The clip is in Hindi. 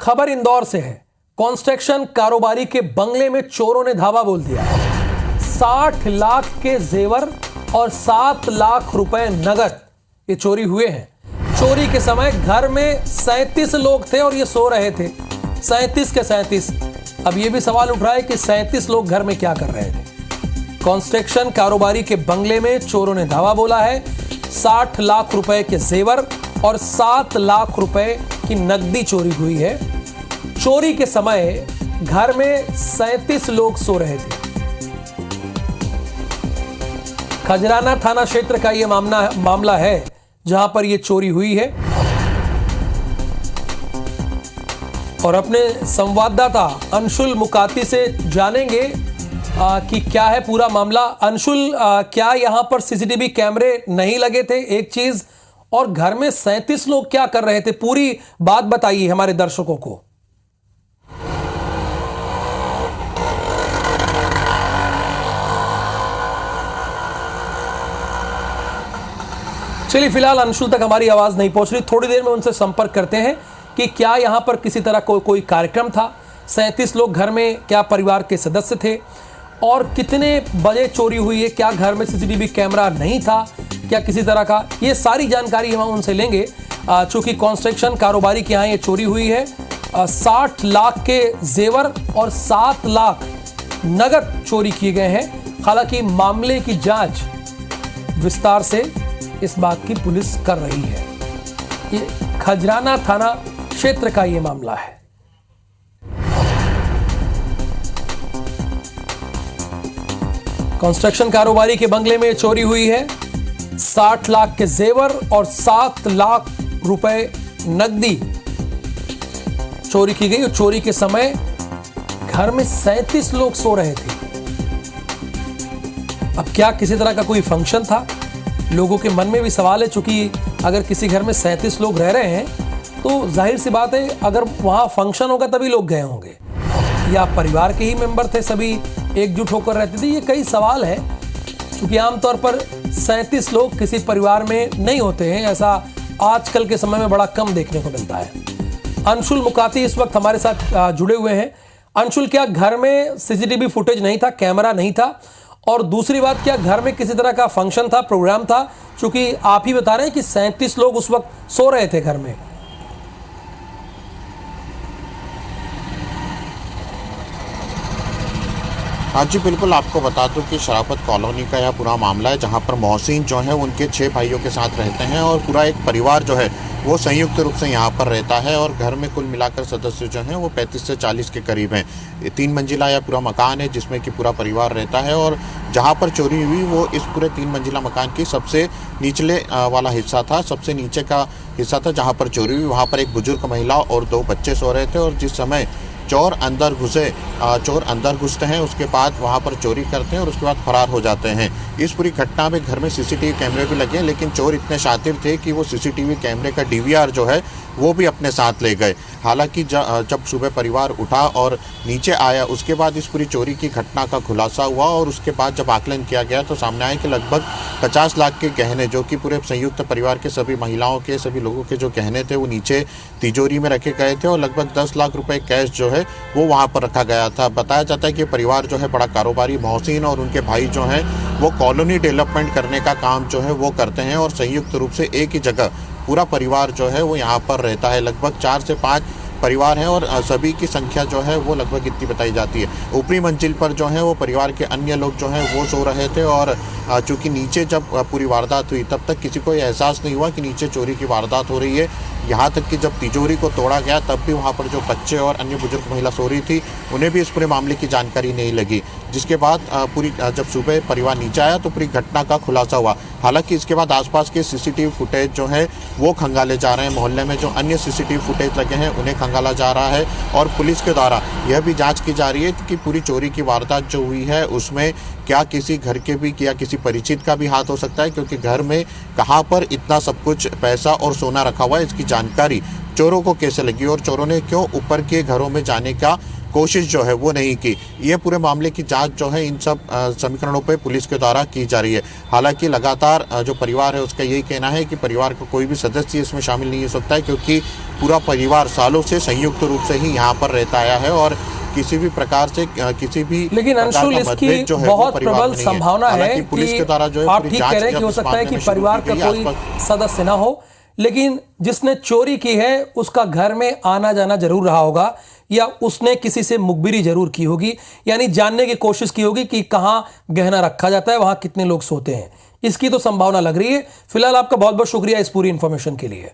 खबर इंदौर से है। कंस्ट्रक्शन कारोबारी के बंगले में चोरों ने धावा बोल दिया। 60 लाख के जेवर और 7 लाख रुपए नगद ये चोरी हुए हैं। चोरी के समय घर में 37 लोग थे और ये सो रहे थे। 37 के 37। अब ये भी सवाल उठ रहा है कि 37 लोग घर में क्या कर रहे थे। कंस्ट्रक्शन कारोबारी के बंगले में चोरों ने धावा बोला है। 60 लाख रुपए के जेवर और 7 लाख रुपए की नकदी चोरी हुई है। चोरी के समय घर में 37 लोग सो रहे थे। खजराना थाना क्षेत्र का यह मामला है जहां पर यह चोरी हुई है। और अपने संवाददाता अंशुल मुकाती से जानेंगे कि क्या है पूरा मामला। अंशुल, क्या यहां पर सीसीटीवी कैमरे नहीं लगे थे? एक चीज, और घर में 37 लोग क्या कर रहे थे? पूरी बात बताइए हमारे दर्शकों को। चलिए, फिलहाल अंशुल तक हमारी आवाज नहीं पहुंच रही। थोड़ी देर में उनसे संपर्क करते हैं कि क्या यहां पर किसी तरह कोई कार्यक्रम था। 37 लोग घर में क्या परिवार के सदस्य थे और कितने बजे चोरी हुई है? क्या घर में सीसीटीवी कैमरा नहीं था? क्या किसी तरह का? ये सारी जानकारी हम उनसे लेंगे। चूंकि कंस्ट्रक्शन कारोबारी के यहाँ ये चोरी हुई है। 60 लाख के जेवर और 7 लाख नगद चोरी किए गए हैं। हालांकि मामले की जांच विस्तार से इस बात की पुलिस कर रही है। ये खजराना थाना क्षेत्र का ये मामला है। कंस्ट्रक्शन कारोबारी के बंगले में चोरी हुई है। 60 लाख के जेवर और 7 लाख रुपए नकदी चोरी की गई। और चोरी के समय घर में 37 लोग सो रहे थे। अब क्या किसी तरह का कोई फंक्शन था? लोगों के मन में भी सवाल है, चूंकि अगर किसी घर में 37 लोग रह रहे हैं तो जाहिर सी बात है अगर वहां फंक्शन होगा तभी लोग गए होंगे, या परिवार के ही मेंबर थे, सभी एकजुट होकर रहते थे। ये कई सवाल है, क्योंकि आमतौर पर 37 लोग किसी परिवार में नहीं होते हैं। ऐसा आजकल के समय में बड़ा कम देखने को मिलता है। अंशुल मुकाती इस वक्त हमारे साथ जुड़े हुए हैं। अंशुल, क्या घर में सीसीटीवी फुटेज नहीं था, कैमरा नहीं था? और दूसरी बात, क्या घर में किसी तरह का फंक्शन था, प्रोग्राम था? क्योंकि आप ही बता रहे हैं कि 37 लोग उस वक्त सो रहे थे घर में। हाँ जी, बिल्कुल। आपको बता दूं कि शराफत कॉलोनी का यह पूरा मामला है, जहां पर मोहसिन जो है उनके 6 भाइयों के साथ रहते हैं और पूरा एक परिवार जो है वो संयुक्त रूप से यहां पर रहता है। और घर में कुल मिलाकर सदस्य जो हैं वो 35 से 40 के करीब हैं। 3 मंजिला यह पूरा मकान है जिसमें कि पूरा परिवार रहता है। और जहाँ पर चोरी हुई वो इस पूरे 3 मंजिला मकान की सबसे निचले वाला हिस्सा था, सबसे नीचे का हिस्सा था जहाँ पर चोरी हुई। वहाँ पर एक बुजुर्ग महिला और 2 बच्चे सो रहे थे। और जिस समय चोर अंदर घुसते हैं, उसके बाद वहां पर चोरी करते हैं और उसके बाद फरार हो जाते हैं। इस पूरी घटना में घर में सीसीटीवी कैमरे भी लगे हैं, लेकिन चोर इतने शातिर थे कि वो सीसीटीवी कैमरे का डीवीआर जो है वो भी अपने साथ ले गए। हालांकि जब सुबह परिवार उठा और नीचे आया, उसके बाद इस पूरी चोरी की घटना का खुलासा हुआ। और उसके बाद जब आकलन किया गया तो सामने आया कि लगभग 50 लाख के गहने, जो कि पूरे संयुक्त परिवार के सभी महिलाओं के, सभी लोगों के जो गहने थे वो नीचे तिजोरी में रखे गए थे। और लगभग 10 लाख रुपए कैश जो है वो वहाँ पर रखा गया था। बताया जाता है कि परिवार जो है बड़ा कारोबारी, मोहसिन और उनके भाई जो हैं वो कॉलोनी डेवलपमेंट करने का काम जो है वो करते हैं। और संयुक्त रूप से एक ही जगह पूरा परिवार जो है वो यहाँ पर रहता है। लगभग 4 से 5 परिवार हैं और सभी की संख्या जो है वो लगभग इतनी बताई जाती है। ऊपरी मंजिल पर जो है वो परिवार के अन्य लोग जो हैं वो सो रहे थे। और चूँकि नीचे जब पूरी वारदात हुई तब तक किसी को ये एहसास नहीं हुआ कि नीचे चोरी की वारदात हो रही है। यहाँ तक कि जब तिजोरी को तोड़ा गया तब भी वहाँ पर जो बच्चे और अन्य बुजुर्ग महिला सो रही थी उन्हें भी इस पूरे मामले की जानकारी नहीं लगी। जिसके बाद जब सुबह परिवार नीचे आया तो पूरी घटना का खुलासा हुआ। हालांकि इसके बाद आसपास के सीसीटीवी फुटेज जो है वो खंगाले जा रहे हैं। मोहल्ले में जो अन्य सीसीटीवी फुटेज लगे हैं उन्हें खंगाला जा रहा है। और पुलिस के द्वारा यह भी जांच की जा रही है कि पूरी चोरी की वारदात जो हुई है उसमें क्या किसी घर के भी या किसी परिचित का भी हाथ हो सकता है, क्योंकि घर में कहाँ पर इतना सब कुछ पैसा और सोना रखा हुआ है, इसकी जानकारी चोरों को कैसे लगी और चोरों ने क्यों ऊपर के घरों में जाने का कोशिश जो है वो नहीं की। ये पूरे मामले की जांच जो है इन सब समीकरणों पे पुलिस के द्वारा की जा रही है। हालांकि लगातार जो परिवार है उसका यही कहना है कि परिवार का कोई भी सदस्य इसमें शामिल नहीं हो सकता है, क्योंकि पूरा परिवार सालों से संयुक्त रूप से ही यहाँ पर रहता आया है और किसी भी प्रकार से किसी भी लेकिन अंशुल इसकी बहुत प्रबल संभावना है कि पुलिस के द्वारा जो है आप ठीक कह रहे हैं कि हो सकता है कि परिवार का कोई सदस्य ना हो, लेकिन जिसने चोरी की है उसका घर में आना जाना जरूर रहा होगा या उसने किसी से मुखबिरी जरूर की होगी, यानी जानने की कोशिश की होगी कि कहां गहना रखा जाता है, वहां कितने लोग सोते हैं। इसकी तो संभावना लग रही है। फिलहाल आपका बहुत बहुत शुक्रिया इस पूरी इंफॉर्मेशन के लिए।